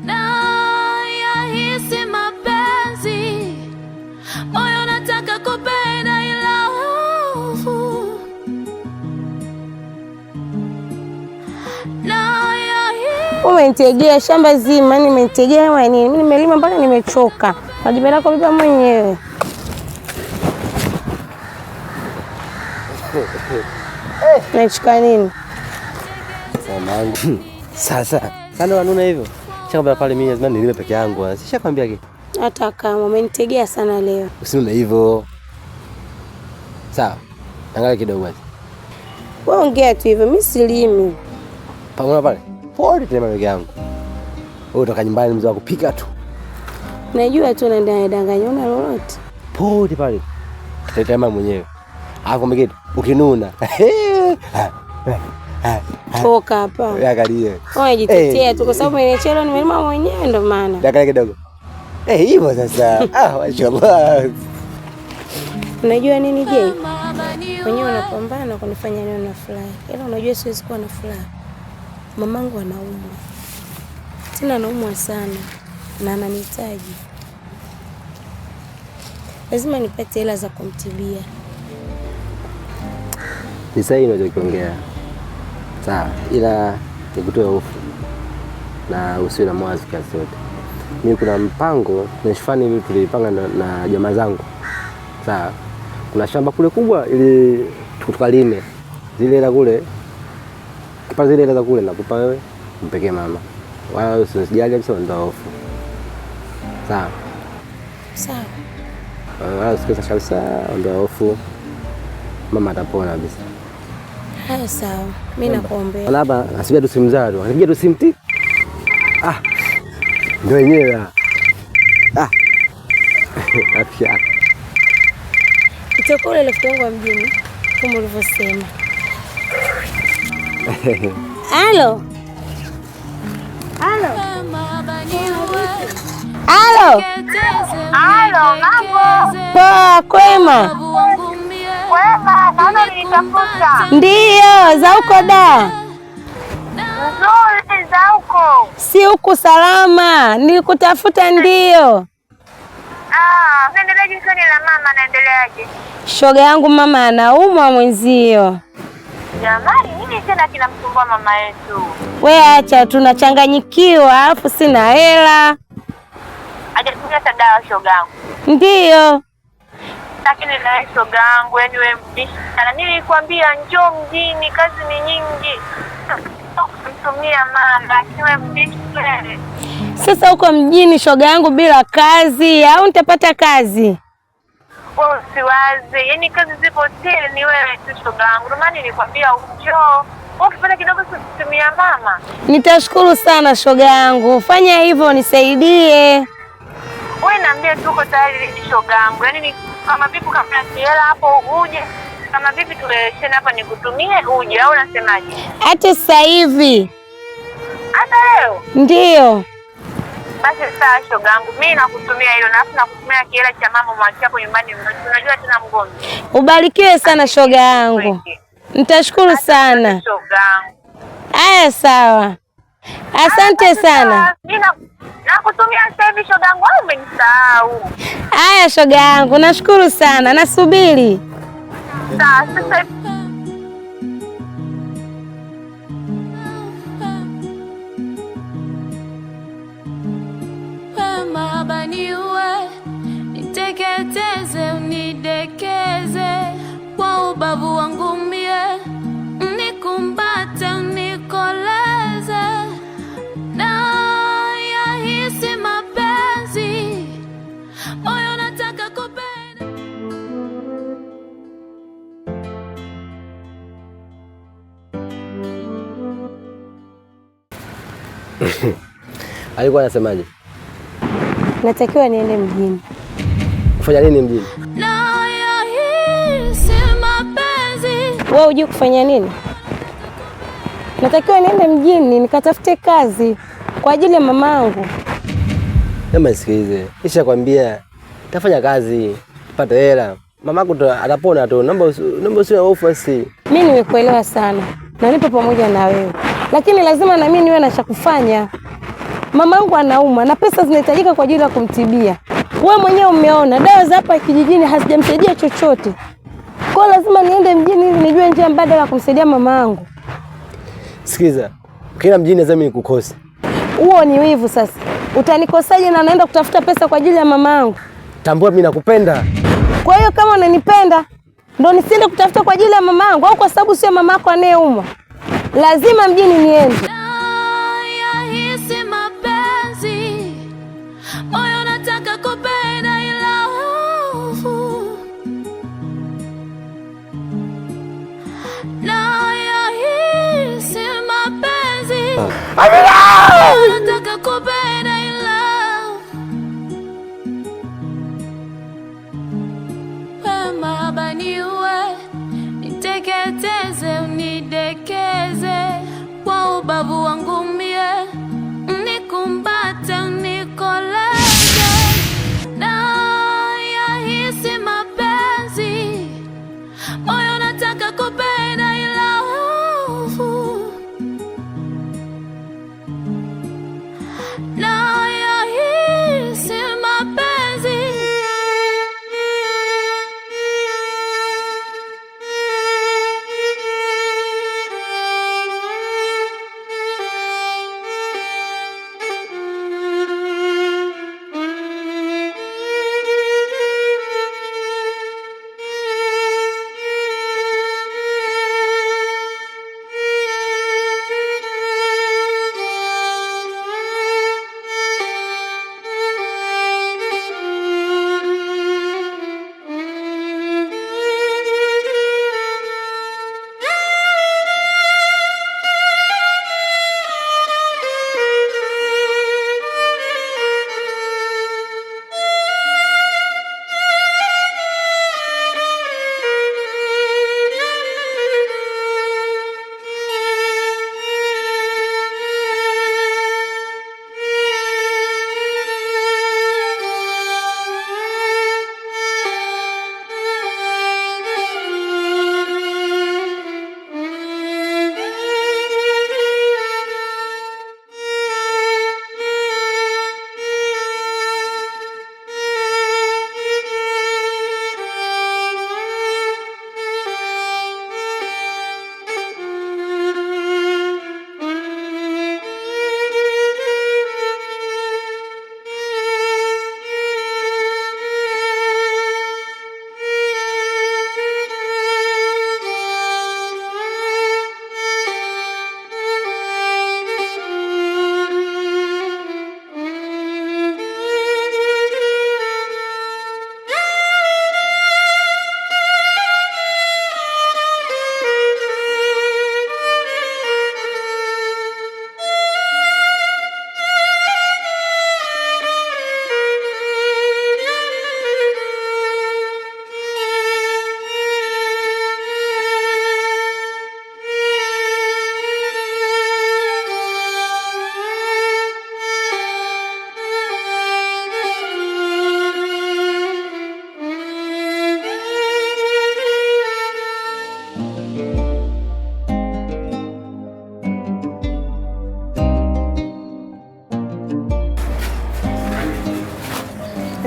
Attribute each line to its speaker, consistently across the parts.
Speaker 1: na yahisi mapenzi, moyo nataka kupenda ila hofu.
Speaker 2: Umenitegea shamba zima, nimenitegea wewe nini? Mimi nimelima mpaka nimechoka. Najipenda kulipa mwenyewe. Nachukua nini?
Speaker 3: Samangu. Sasa sana wanuna hivyo. Shamba pale mimi lazima nilime peke yangu. Sishakwambia kitu.
Speaker 2: Hata kama umenitegea sana leo.
Speaker 3: Usinuna hivyo. Sawa. Angalia kidogo basi.
Speaker 2: Wewe ongea tu hivyo, mimi silimi.
Speaker 3: Pamoja pale. Pole tena peke yangu. Wewe utoka nyumbani mzee wa kupika tu.
Speaker 2: Najua tu unadanganya una lolote.
Speaker 3: Pole pale. Tutatema mwenyewe. Hapo mgeto ukinuna.
Speaker 2: Toka hapa.
Speaker 3: Angalia.
Speaker 2: Wewe jitetea tu kwa sababu nimechelewa nimelima mwenyewe ndo maana.
Speaker 3: Angalia kidogo. Hivyo sasa. Mashallah.
Speaker 2: Unajua nini je? Wenyewe unapambana kunifanya niwe na furaha. Ila unajua siwezi kuwa na furaha. Mamangu anaumwa. Tena anaumwa sana na ananihitaji. Lazima nipate hela za kumtibia.
Speaker 3: Ni sahihi unachokiongea. Sawa, ila nikutoe hofu na usiwe na mawazo kiasi chote. Mimi kuna mpango nishifani hivi tulipanga na jamaa zangu. Sawa. Kuna shamba kule kubwa ili tukalime. Zile hela kule kipa zile hela za kule nakupa wewe mpekee mama. Wala usijali kabisa ndio hofu. Sawa.
Speaker 2: Sawa.
Speaker 3: Wala usikose kabisa ndio hofu. Mama atapona kabisa.
Speaker 2: Haya sawa. Mimi nakuombea.
Speaker 3: Labda asije tusimzaa tu. Asije tusimti. Ndio yenyewe. Afya.
Speaker 2: Itakuwa ile rafiki yangu wa mjini kama ulivyosema. Halo. Halo. Halo.
Speaker 4: Halo, mambo.
Speaker 2: Poa, kwema.
Speaker 4: Kwema, naona nilitafuta.
Speaker 2: Ndiyo, za huko da.
Speaker 4: Nzuri za huko.
Speaker 2: Si huku salama, nilikutafuta ndiyo.
Speaker 4: Naendeleaje jioni na mama naendeleaje?
Speaker 2: Shoga yangu mama anaumwa mwenzio.
Speaker 4: Jamani, nini tena kinamsumbua mama yetu?
Speaker 2: We acha, tunachanganyikiwa alafu sina hela.
Speaker 4: Hajatumia dawa shoga yangu.
Speaker 2: Ndiyo.
Speaker 4: Lakini na shoga yangu, yani wewe mbishi sana. Nilikwambia njoo mjini, kazi ni nyingi. Kumtumia mama, kiwe mbishi wewe.
Speaker 2: Sasa huko mjini shoga yangu bila kazi au nitapata kazi?
Speaker 4: Wewe usiwaze, yani kazi zipo tele ni wewe tu shoga yangu. Ndio maana nilikwambia njoo. Ukipata kidogo kutumia mama.
Speaker 2: Nitashukuru sana shoga yangu. Fanya hivyo nisaidie.
Speaker 4: Wewe niambie tuko tayari shoga yangu. Yaani kama vipi kama hela hapo uje. Kama vipi tulesheni hapa nikutumie uje au unasemaje?
Speaker 2: Hata sasa hivi.
Speaker 4: Hata leo?
Speaker 2: Ndiyo.
Speaker 4: Basi sawa shoga yangu. Mimi nakutumia hilo na nakutumia kiela cha mama mwachia hapo nyumbani. Unajua tena mgongo.
Speaker 2: Ubarikiwe sana shoga yangu. Nitashukuru sana.
Speaker 4: Shoga yangu.
Speaker 2: Haya sawa. Asante sana.
Speaker 4: Mimi nakutumia sasa hivi shoga yangu au umenisahau?
Speaker 2: Haya shoga yangu, nashukuru sana. Nasubiri.
Speaker 4: Sawa, sasa
Speaker 1: niteketeze, unidekeze kwa ubavu wangu mie, nikumbate, unikoleze na yahisi mapenzi, moyo nataka kupenda.
Speaker 3: Alikuwa anasemaje?
Speaker 2: Natakiwa niende mjini.
Speaker 3: Kufanya nini mjini?
Speaker 1: Na yahisi mapenzi.
Speaker 2: Wewe unajua kufanya nini? Natakiwa niende mjini nikatafute kazi kwa ajili ya mamangu.
Speaker 3: Kama sikilize, kisha kwambia tafanya kazi, tupate hela. Mamako atapona tu. Naomba usiwe hofu basi.
Speaker 2: Mimi nimekuelewa sana na nipo pamoja na wewe. Lakini lazima na mimi niwe na cha kufanya. Mamangu anaumwa na pesa zinahitajika kwa ajili ya kumtibia. Wewe mwenyewe umeona dawa za hapa kijijini hazijamsaidia chochote. Kwa lazima niende mjini ili nijue njia mbadala ya kumsaidia mamangu.
Speaker 3: Sikiza, kila mjini lazima nikukose.
Speaker 2: Huo ni wivu sasa. Utanikosaje na naenda kutafuta pesa kwa ajili ya mamangu?
Speaker 3: Tambua mimi nakupenda.
Speaker 2: Kwa hiyo kama unanipenda ndo nisiende kutafuta kwa ajili ya mamangu au kwa sababu sio mamako anayeumwa? Lazima mjini niende.
Speaker 1: Yahisi mapenzi, moyo nataka kupenda ila hofu. Na yahisi mapenzi, moyo nataka kupenda ila wema baniwe, niteketeze unidekeze kwa ubavu wangu mie, nikumbate unikoleze. Na yahisi mapenzi, moyo nataka kupenda ila hofu. Na yahisi mapenzi.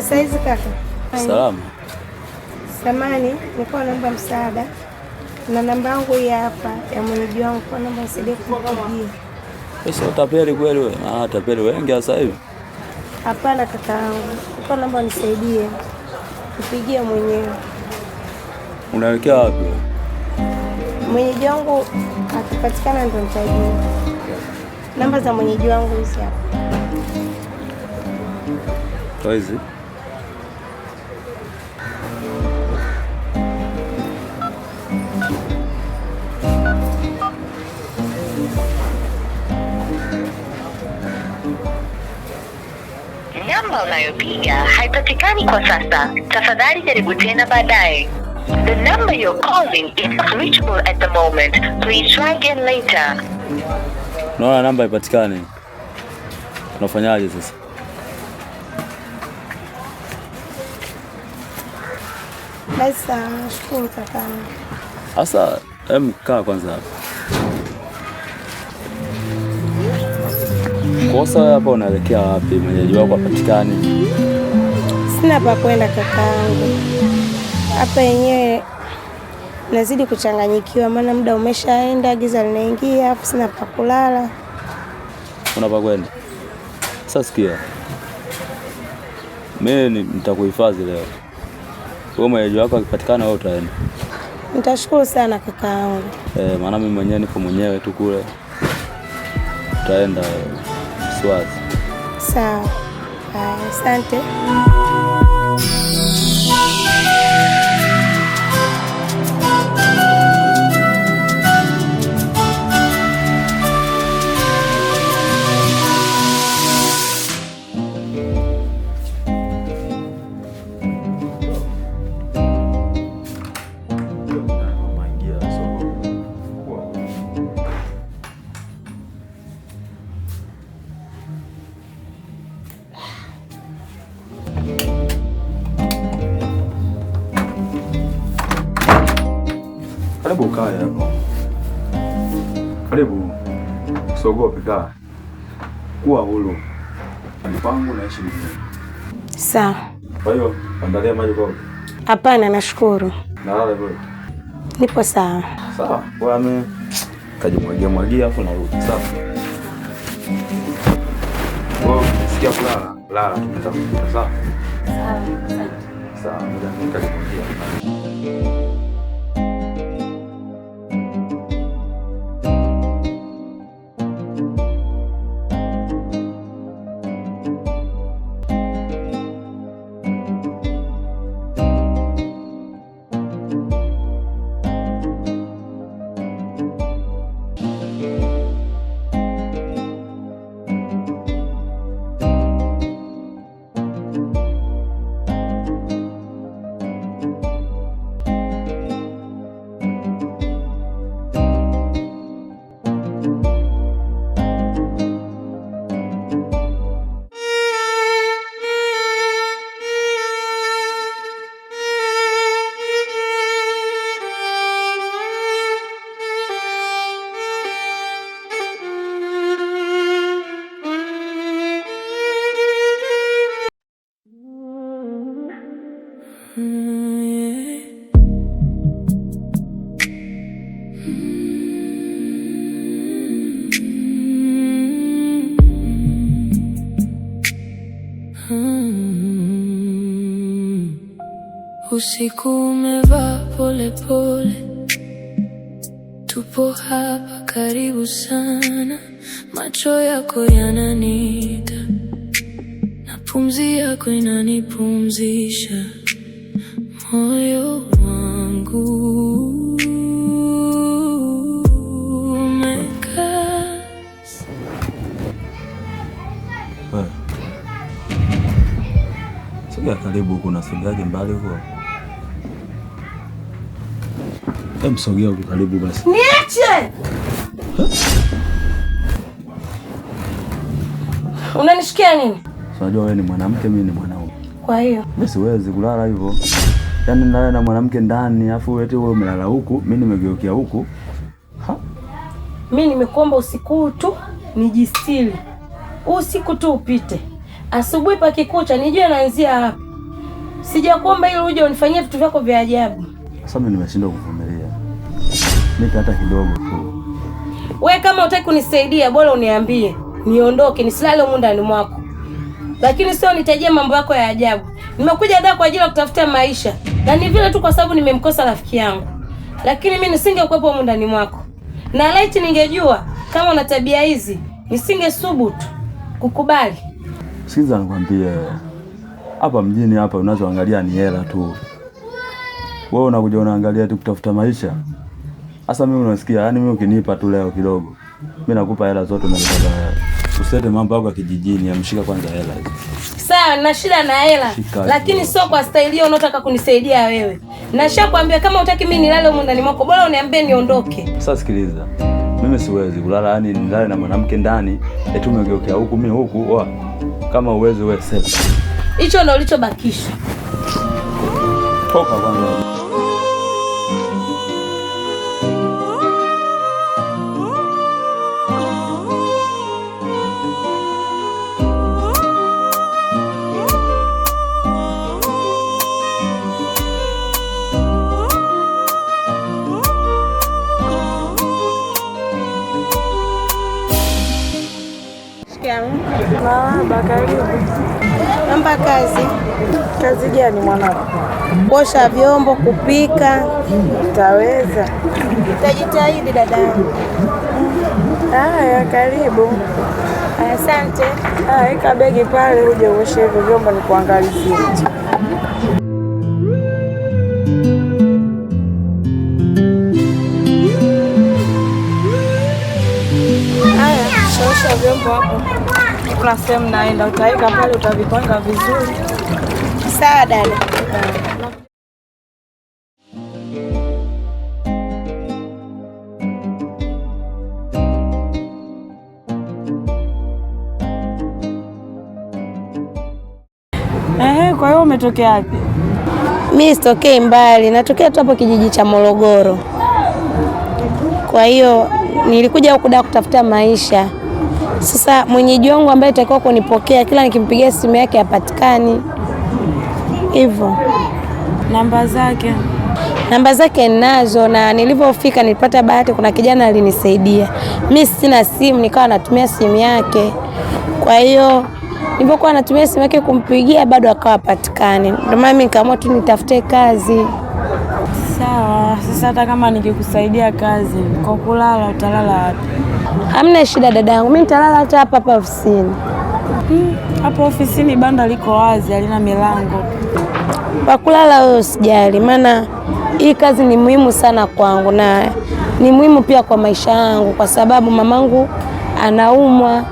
Speaker 2: Saizi kaka.
Speaker 5: Salama.
Speaker 2: Samani, nilikuwa naomba msaada. Na namba yangu hii hapa ya mwenyeji wangu, kwa naomba nisaidie kupigia.
Speaker 5: Sasa utapeli kweli wewe? Ah, utapeli wengi sasa hivi.
Speaker 2: Hapana kaka yangu. Kwa naomba nisaidie. Kupigia mwenyewe.
Speaker 5: Unaelekea wapi?
Speaker 2: Mwenyeji wangu akipatikana ndo nitajua. Namba za mwenyeji wangu hizi hapa.
Speaker 5: Kwa hizi?
Speaker 6: Namba unayopiga haipatikani kwa sasa. Tafadhali jaribu tena baadaye. The number you're calling is not reachable at the moment. Please try again later.
Speaker 5: Naona namba haipatikani. Unafanyaje sasa?
Speaker 2: Basi nashukuru kaka.
Speaker 5: Sasa kaa kwanza hapa. Kosa hapa, unaelekea wapi? Mwenyeji wako hapatikani.
Speaker 2: Sina pa kwenda kakaangu. Hapa yenyewe nazidi kuchanganyikiwa, maana muda umeshaenda, giza linaingia, afu sina pa kulala.
Speaker 5: Una pa kwenda? Sasa sikia, mimi nitakuhifadhi leo. Wewe mwenyeji wako akipatikana, wewe utaenda.
Speaker 2: Nitashukuru sana kakaangu.
Speaker 5: Maana mimi mwenyewe niko mwenyewe tu kule. Utaenda Swazi.
Speaker 2: Sawa. Asante.
Speaker 5: Karibu kae hapo. Karibu. Usiogope, kaa. Kuwa huru. Mpango naishi mwenyewe.
Speaker 2: Sawa.
Speaker 5: Kwa hiyo, andalia maji kwako.
Speaker 2: Hapana, nashukuru.
Speaker 5: Nalala wewe.
Speaker 2: Nipo sawa.
Speaker 5: Sawa. Kwa mimi kajimwagia hapo na rudi. Sawa. Wewe sikia kulala. Lala tutakuta. Sawa.
Speaker 2: Sawa.
Speaker 5: Sawa, ngoja nikajimwagia.
Speaker 1: Usiku umevaa pole pole, tupo hapa karibu sana, macho yako yananita na pumzi yako inanipumzisha, moyo wangu umekaa.
Speaker 5: Sogea karibu, kuna sogeaje mbali huko? Sogea huko karibu basi.
Speaker 2: Niache! Unanishikia nini?
Speaker 5: Unajua wewe ni mwanamke, mimi ni mwanaume.
Speaker 2: Kwa hiyo
Speaker 5: mimi siwezi kulala hivyo. Yaani nalala na mwanamke ndani, afu eti wewe umelala huku, mimi nimegeukia huku.
Speaker 2: Mimi nimekuomba usiku tu nijistiri. Usiku tu upite. Asubuhi pakikucha nijue naanzia hapa. Sijakuomba ili uje unifanyie vitu vyako vya ajabu.
Speaker 5: Sasa mimi nimeshindwa kuvumilia. Nipe hata kidogo tu.
Speaker 2: Wewe kama hutaki kunisaidia bora uniambie. Niondoke nisilale humu ndani mwako. Lakini sio nitajie mambo yako ya ajabu. Nimekuja hapa kwa ajili ya kutafuta maisha. Na ni vile tu kwa sababu nimemkosa rafiki yangu. Lakini mimi nisingekuepo humu ndani mwako. Na laiti ningejua kama una tabia hizi, nisingesubutu kukubali.
Speaker 5: Sikiza nikwambie. Hapa mjini hapa unazoangalia ni hela tu. Wewe unakuja unaangalia tu kutafuta maisha. Sasa mimi unasikia, yani mimi ukinipa tu leo kidogo, mimi nakupa hela zote unazotaka wewe. Usete mambo yako ya kijijini, amshika kwanza hela hizo.
Speaker 2: Sawa, na shida na hela, lakini sio kwa staili hiyo unataka kunisaidia wewe. Nashakwambia kama hutaki mimi nilale huko ndani mwako, bora uniambie niondoke.
Speaker 5: Sasa sikiliza. Mimi siwezi kulala, yani nilale na mwanamke ndani, eti umegeukea huku mimi huku. Kama uwezi wewe sasa.
Speaker 2: Hicho ndio ulichobakisha.
Speaker 5: Toka kwanza.
Speaker 7: Marahaba, karibu.
Speaker 2: Naomba kazi.
Speaker 7: Kazi gani mwanangu?
Speaker 2: Kuosha vyombo, kupika.
Speaker 7: Utaweza?
Speaker 2: Nitajitahidi dadangu.
Speaker 7: Haya, karibu.
Speaker 2: Asante.
Speaker 7: Weka begi pale uje uoshe hivyo vyombo nikuangalizie. Haya, osha vyombo hapo. Kuna sehemu naenda utaweka pale, utavipanga vizuri.
Speaker 2: Sawa dada.
Speaker 7: Kwa hiyo umetokea wapi?
Speaker 2: Mimi sitokei mbali, natokea tu hapo kijiji cha Morogoro. Kwa hiyo nilikuja huku da kutafuta maisha. Sasa mwenyeji wangu ambaye atakuwa kunipokea kila nikimpigia simu yake hapatikani. Hivyo. Namba zake ninazo, na nilipofika nilipata bahati, kuna kijana alinisaidia. Mimi sina simu, nikawa natumia simu yake. Kwa hiyo nilipokuwa natumia simu yake kumpigia bado akawa hapatikani. Ndio maana mimi nikaamua tu nitafute kazi.
Speaker 7: Sawa, sasa hata kama nikikusaidia kazi, kwa kulala utalala wapi?
Speaker 2: Hamna shida dadangu, mimi nitalala hata hapa ofisini.
Speaker 7: Hapo ofisini banda liko wazi, halina milango.
Speaker 2: Kwa kulala wewe usijali, maana hii kazi ni muhimu sana kwangu na ni muhimu pia kwa maisha yangu, kwa sababu mamangu anaumwa.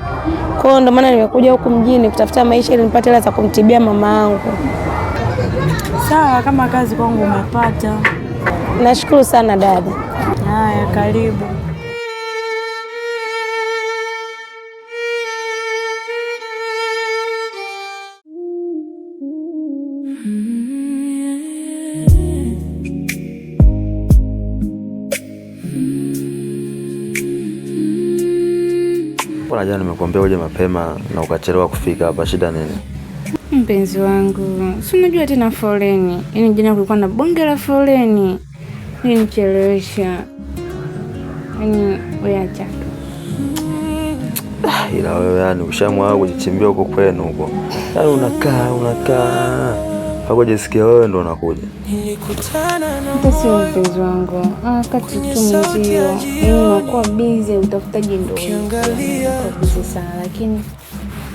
Speaker 2: Kwa hiyo ndio maana nimekuja huku mjini kutafuta maisha ili nipate hela za kumtibia mama yangu.
Speaker 7: Sawa, kama kazi kwangu umepata.
Speaker 2: Nashukuru sana dada.
Speaker 7: Haya, karibu.
Speaker 5: Mbona jana nimekuambia uje mapema na ukachelewa kufika hapa, shida nini?
Speaker 8: Mpenzi wangu, si unajua tena foleni. Yaani jana kulikuwa na bonge la foleni. Nilichelewesha. Yaani wewe acha tu.
Speaker 5: Ila wewe yani ushamwa kujichimbia huko kwenu huko. Yaani unakaa. Hapo jisikia wewe ndo unakuja.
Speaker 8: Hata si mpenzi wangu. Wakati tu mzio. Mimi nakuwa busy utafutaji ndio. Busy sana, lakini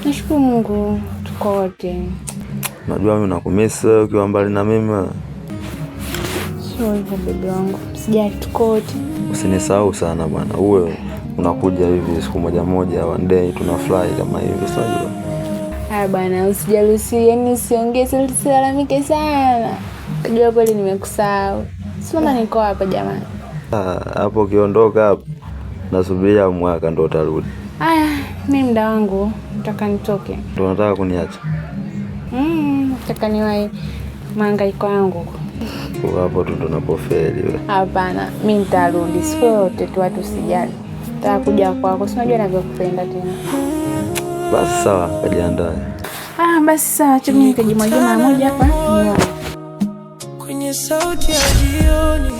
Speaker 8: nashukuru Mungu tuko wote.
Speaker 5: Najua mimi nakumisi wewe ukiwa mbali na mimi.
Speaker 8: Sio hivyo bebe wangu. Sijali tuko wote.
Speaker 5: Usinisahau sana bwana. Uwe unakuja hivi siku moja one day tunafly kama hivi, unajua.
Speaker 8: Haya bwana, usijalusi, yani usiongee, usilalamike sana. Unajua kweli nimekusahau. Sema niko hapa jamani.
Speaker 5: Hapo ukiondoka hapo nasubiria mwaka ndo utarudi.
Speaker 8: Haya, mimi muda wangu nataka nitoke.
Speaker 5: Ndio unataka kuniacha?
Speaker 8: Nataka niwahi mahangaiko yangu.
Speaker 5: Kwa hapo tu ndo napofeli wewe.
Speaker 8: Hapana, mimi nitarudi. Siku yote tu watu usijali. Nitakuja kwako. Si unajua ninavyokupenda tena.
Speaker 5: Basi sawa, kajiandae.
Speaker 8: Basi sawa, acha mimi nikajimwagia mara moja hapa.
Speaker 1: Kwenye sauti ya jioni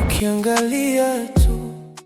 Speaker 1: ukiangalia